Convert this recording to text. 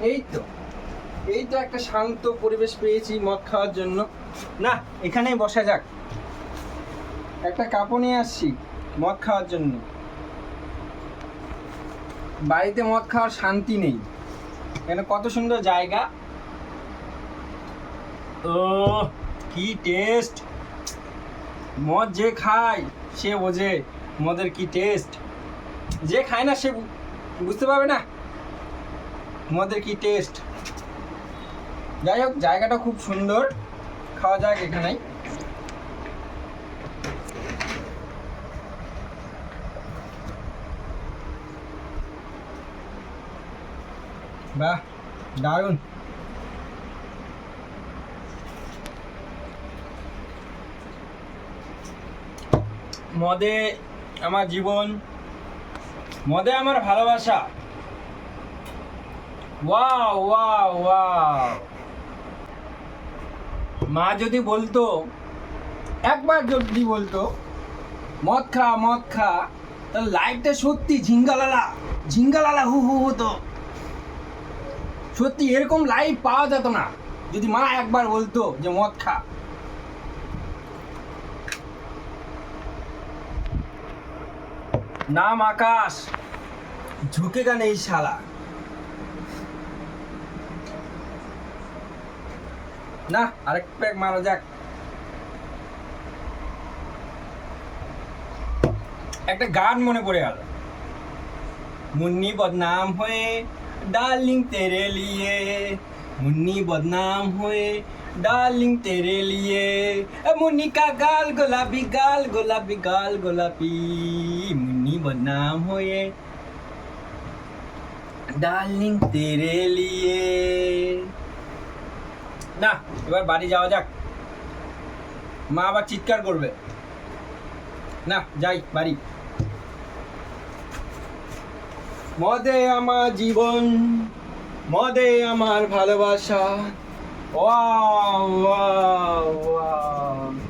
এই তো একটা শান্ত পরিবেশ পেয়েছি মদ খাওয়ার জন্য। না, এখানেই বসা যাক। একটা কাপড় নিয়ে আসছি মদ খাওয়ার জন্য। বাড়িতে মদ খাওয়ার শান্তি নেই। এখানে কত সুন্দর জায়গা। ও কি টেস্ট! মদ যে খায় সে বোঝে মদের কি টেস্ট। যে খায় না সে বুঝতে পারবে না মদের কি টেস্ট। যাই হোক, জায়গাটা খুব সুন্দর, খাওয়া যাক এখানেই। বাহ, দারুণ। মদে আমার জীবন, মদে আমার ভালোবাসা। Wow wow wow. মা যদি বলতো, একবার যদি বলতো মদ খা মদ খা, তাহলে লাইফটা সত্যি ঝিঙ্গালালা হু হু হতো। সত্যি এরকম লাইফ পাওয়া যেত না যদি মা একবার বলতো যে মদ খা। নাম আকাশ, ঝুঁকেগা নেই শালা। না, আরেক প্যাক মারা যাক। একটা গান মনে পড়ে গেল। মুন্নি বদনাম হয়ে ডার্লিং তেরে লিয়ে, মুন্নি বদনাম হয়ে ডার্লিং তেরে লিয়ে, মুন্নি কা গাল গোলাপি গাল গোলাপি গাল গোলাপি, মুন্নি বদনাম হয়ে ডার্লিং তেরে লিয়ে। না, এবার বাড়ি যাওয়া যাক, মা আবার চিৎকার করবে। না, যাই বাড়ি। মদে আমার জীবন, মদে আমার ভালোবাসা। Wow wow wow.